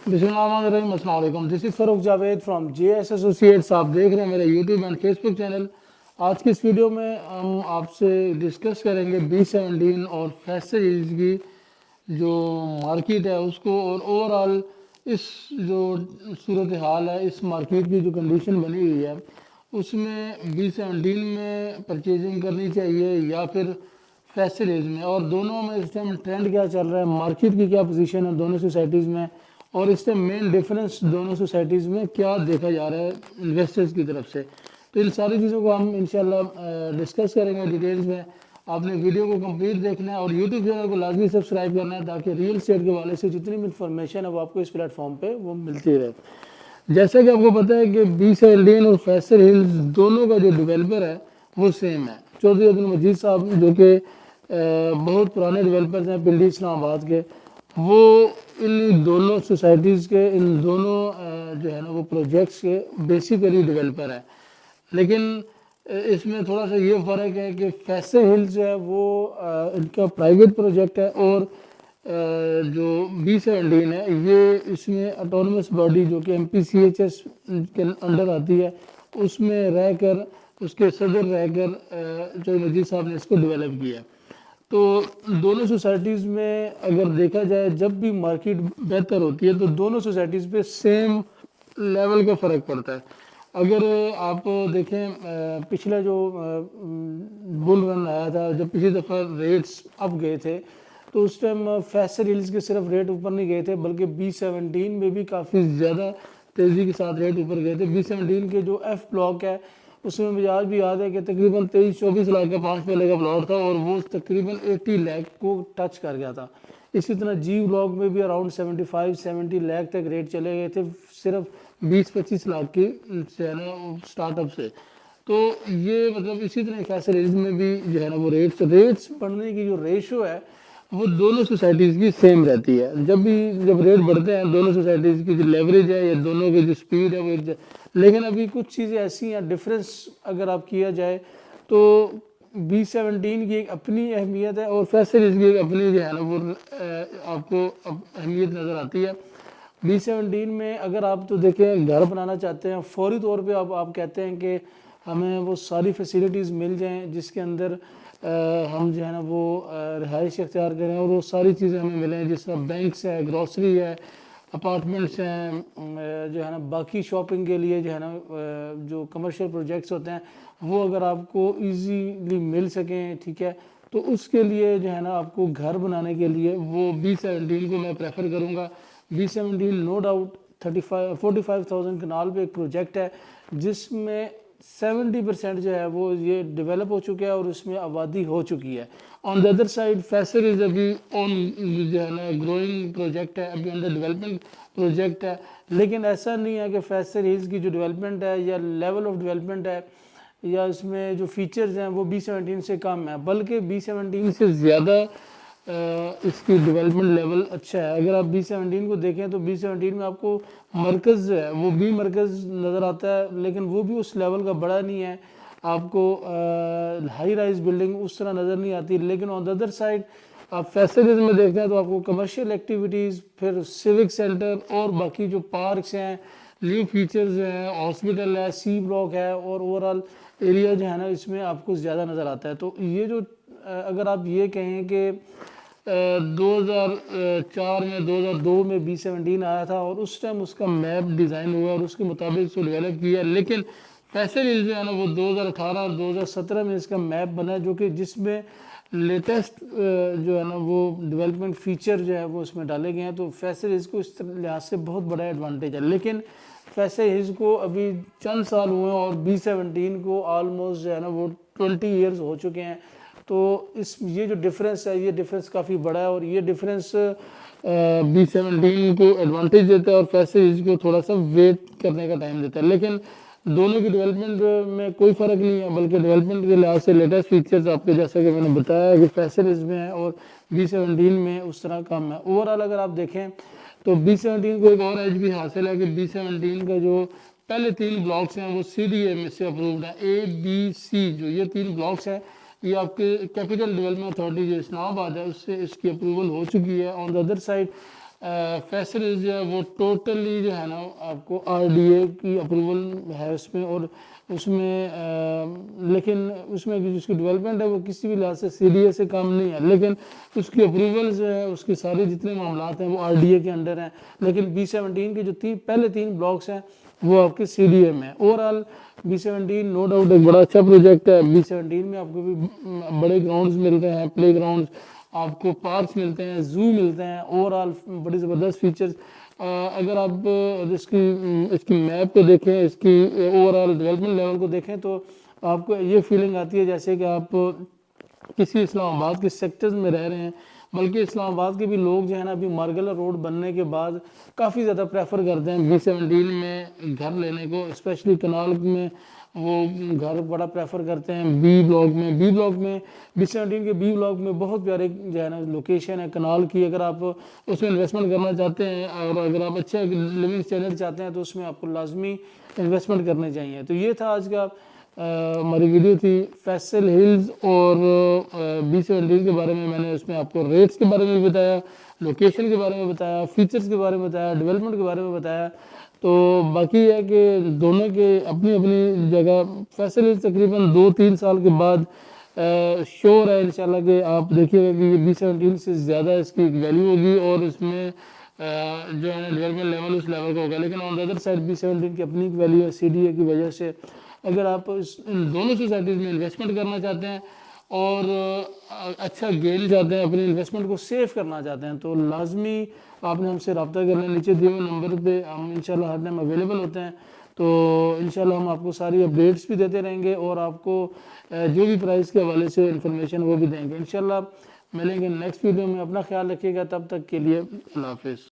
बिस्मिल्लाहिर्रहमानिर्रहीम। अस्सलाम वालेकुम। This is Farooq Javed from JS associates. आप देख रहे हैं मेरा यूट्यूब एंड फेसबुक चैनल। आज की इस वीडियो में हम आपसे डिस्कस करेंगे B17 और फैक्ट्रीज की जो मार्केट है उसको, और ओवरऑल इस जो सूरत हाल है, इस मार्केट की जो कंडीशन बनी हुई है उसमें B17 में परचेजिंग करनी चाहिए या फिर फैक्ट्रीज में, और दोनों में इस टाइम ट्रेंड क्या चल रहा है, मार्केट की क्या पोजीशन है दोनों सोसाइटीज़ में, और इससे मेन डिफरेंस दोनों सोसाइटीज़ में क्या देखा जा रहा है इन्वेस्टर्स की तरफ से। तो इन सारी चीज़ों को हम इंशाल्लाह डिस्कस करेंगे डिटेल्स में। आपने वीडियो को कंप्लीट देखना है और यूट्यूब चैनल को लाजमी सब्सक्राइब करना है ताकि रियल एस्टेट के हवाले से जितनी भी इंफॉर्मेशन है वो आपको इस प्लेटफॉर्म पे वो मिलती रहे। जैसा कि आपको पता है कि B17 और फैसल हिल्स दोनों का जो डेवलपर है वो सेम है, चौधरी अब्दुल मजीद साहब, जो कि बहुत पुराने डेवलपर्स हैं पिंडी इस्लामाबाद के। वो इन दोनों सोसाइटीज़ के, इन दोनों जो है ना वो प्रोजेक्ट्स के बेसिकली डेवलपर हैं। लेकिन इसमें थोड़ा सा ये फ़र्क है कि फैसल हिल्स जो है वो इनका प्राइवेट प्रोजेक्ट है, और जो B17 है ये इसमें ऑटोनमस बॉडी जो कि MPCHS के अंडर आती है उसमें रहकर, उसके सदर रहकर जो मजीद साहब ने इसको डेवलप किया है। तो दोनों सोसाइटीज़ में अगर देखा जाए, जब भी मार्केट बेहतर होती है तो दोनों सोसाइटीज़ पे सेम लेवल का फ़र्क पड़ता है। अगर आप देखें पिछला जो बुल रन आया था, जब पिछली दफ़ा रेट्स अप गए थे तो उस टाइम फैसल हिल्स के सिर्फ रेट ऊपर नहीं गए थे, बल्कि B17 में भी काफ़ी ज़्यादा तेज़ी के साथ रेट ऊपर गए थे। B17 के जो F ब्लॉक है उसमें मुझे आज भी याद है कि तकरीबन 23-24 लाख का 5 पहले का प्लॉट था और वो तकरीबन 80 लाख को टच कर गया था। इसी तरह G ब्लॉक में भी अराउंड 75-70 लाख तक रेट चले गए थे सिर्फ 20-25 लाख की से है ना स्टार्टअप से। तो ये मतलब इसी तरह फैसल हिल्स में भी जो है ना वो रेट्स बढ़ने की जो रेशो है वो दोनों सोसाइटीज़ की सेम रहती है। जब रेट बढ़ते हैं दोनों सोसाइटीज़ की जो लेवरेज है या दोनों की जो स्पीड है वो, लेकिन अभी कुछ चीज़ें ऐसी हैं डिफरेंस अगर आप किया जाए तो B17 की एक अपनी अहमियत है और फैसल हिल्स की एक अपनी जो है ना वो आपको अहमियत नज़र आती है। B17 में अगर आप तो देखें घर बनाना चाहते हैं, फौरी तौर पे आप कहते हैं कि हमें वो सारी फैसिलिटीज़ मिल जाएं जिसके अंदर हम जो है ना वो रिहाइश इख्तियार करें और वो सारी चीज़ें हमें मिलें, जिस तरह बैंक्स है, ग्रॉसरी है, अपार्टमेंट्स हैं, जो है ना बाकी शॉपिंग के लिए जो है ना जो कमर्शियल प्रोजेक्ट्स होते हैं वो अगर आपको इजीली मिल सकें, ठीक है, तो उसके लिए जो है ना आपको घर बनाने के लिए वो B17 को मैं प्रेफर करूँगा। B17 नो डाउट 45,000 कनाल पे एक प्रोजेक्ट है जिसमें 70% जो है वो ये डेवलप हो चुका है और उसमें आबादी हो चुकी है। On the other side Faisal is अभी ऑन जो है ना ग्रोइंग प्रोजेक्ट है, अभी अंडर डेवलपमेंट प्रोजेक्ट है। लेकिन ऐसा नहीं है कि फैसल हिल्स की जो डेवलपमेंट है या लेवल ऑफ डेवलपमेंट है या इसमें जो फीचर्स हैं वो B17 से कम है, बल्कि B17 से ज़्यादा इसकी डेवलपमेंट लेवल अच्छा है। अगर आप B17 को देखें तो B17 में आपको मरकज़ जो है वो भी मरकज़ नज़र आता है, लेकिन वो भी उस लेवल का बड़ा नहीं है। आपको हाई राइज बिल्डिंग उस तरह नज़र नहीं आती। लेकिन ऑन द अदर साइड आप फैसिलिटीज़ में देखते हैं तो आपको कमर्शियल एक्टिविटीज़, फिर सिविक सेंटर और बाकी जो पार्क्स हैं, न्यू फीचर्स हैं, हॉस्पिटल है, C ब्लॉक है और ओवरऑल एरिया जो है ना इसमें आपको ज़्यादा नज़र आता है। तो ये जो अगर आप ये कहें कि 2004 में 2002 में B17 आया था और उस टाइम उसका मैप डिज़ाइन हुआ और उसके मुताबिक उसको डेवलप किया, लेकिन फैसल हिल्स जो है ना वो 2018 और 2017 में इसका मैप बना जो कि जिसमें लेटेस्ट जो है ना वो डेवलपमेंट फीचर जो है वो उसमें डाले गए हैं। तो फैसल हिल्स को इस लिहाज से बहुत बड़ा एडवांटेज है। लेकिन फैसल हिल्स को अभी चंद साल हुए हैं और B17 को ऑलमोस्ट जो है ना वो 20 ईयर्स हो चुके हैं। तो ये जो डिफरेंस है ये डिफरेंस काफ़ी बड़ा है और ये डिफरेंस B17 को एडवांटेज देता है और फैसल हिल्स को थोड़ा सा वेट करने का टाइम देता है। लेकिन दोनों की डेवलपमेंट में कोई फ़र्क नहीं है, बल्कि डेवलपमेंट के लिहाज से लेटेस्ट फीचर्स आपके जैसा कि मैंने बताया कि फैसल हिल्स में है और B17 में उस तरह कम है। ओवरऑल अगर आप देखें तो B17 को एक और एज भी हासिल है कि B17 का जो पहले 3 ब्लॉक्स हैं वो CDA में से अप्रूव्ड है। ABC जो ये 3 ब्लॉक्स हैं ये आपके कैपिटल डेवलपमेंट अथॉरिटी जो इस्लामाबाद है उससे इसकी अप्रूवल हो चुकी है। On the other side Faisal Hills جو ہے وہ ٹوٹلی جو ہے نا آپ کو آر ڈی اے کی اپروول ہے اس میں، اور اس میں لیکن اس میں جس کی ڈیولپمنٹ ہے وہ کسی بھی لحاظ سے سی ڈی اے سے کم نہیں ہے، لیکن اس کی اپروول جو ہے اس کے سارے جتنے معاملات ہیں وہ آر ڈی اے کے انڈر ہیں، لیکن B17 کے جو پہلے 3 بلاکس ہیں وہ آپ کے سی ڈی اے میں ہیں۔ اوورآل B17 نو ڈاؤٹ ایک بڑا اچھا پروجیکٹ ہے۔ B17 میں آپ کو بھی بڑے گراؤنڈز ملتے ہیں، پلے گراؤنڈز، آپ کو پارکس ملتے ہیں، زو ملتے ہیں، اوورآل بڑی زبردست فیچرز۔ اگر آپ اس کی میپ کو دیکھیں، اس کی اوورآل ڈیولپمنٹ لیول کو دیکھیں تو آپ کو یہ فیلنگ آتی ہے جیسے کہ آپ کسی اسلام آباد کے سیکٹرز میں رہ رہے ہیں، بلکہ اسلام آباد کے بھی لوگ جو ہے نا ابھی مارگلہ روڈ بننے کے بعد کافی زیادہ پریفر کرتے ہیں B17 میں گھر لینے کو، اسپیشلی کنال میں وہ گھر بڑا پریفر کرتے ہیں۔ بی بلاک میں B17 کے بی بلاک میں بہت پیارے جو ہے نا لوکیشن ہے کنال کی۔ اگر آپ اس میں انویسٹمنٹ کرنا چاہتے ہیں اور اگر آپ اچھا لیونگ اسٹینڈرڈ چاہتے ہیں تو اس میں آپ کو لازمی انویسٹمنٹ کرنے چاہیے۔ تو یہ تھا آج کا ہماری ویڈیو تھی فیصل ہلز اور B17 کے بارے میں نے اس میں آپ کو ریٹس کے بارے میں بھی بتایا، لوکیشن کے بارے میں بتایا، فیچرز کے بارے میں بتایا، ڈیولپمنٹ کے بارے میں بتایا۔ تو باقی ہے کہ دونوں کے اپنی اپنی جگہ فیصل ہلز تقریباً 2-3 سال کے بعد شور ہے انشاءاللہ کہ آپ دیکھیے گا کہ یہ B17 سے زیادہ اس کی ویلیو ہوگی اور اس میں جو ہے نا ڈیولپمنٹ لیول اس لیول کا ہوگا، لیکن آن دا ادر سائڈ B17 کی اپنی ویلیو ہے سی ڈی اے کی وجہ سے۔ اگر آپ ان دونوں سوسائٹیز میں انویسٹمنٹ کرنا چاہتے ہیں اور اچھا گین چاہتے ہیں، اپنی انویسٹمنٹ کو سیف کرنا چاہتے ہیں تو لازمی آپ نے ہم سے رابطہ کرنا ہے۔ نیچے دیے ہوئے نمبر پہ ہم انشاءاللہ ہر ٹائم اویلیبل ہوتے ہیں، تو انشاءاللہ ہم آپ کو ساری اپڈیٹس بھی دیتے رہیں گے اور آپ کو جو بھی پرائس کے حوالے سے انفارمیشن وہ بھی دیں گے۔ انشاءاللہ ملیں گے نیکسٹ ویڈیو میں، اپنا خیال رکھیے گا، تب تک کے لیے اللہ حافظ۔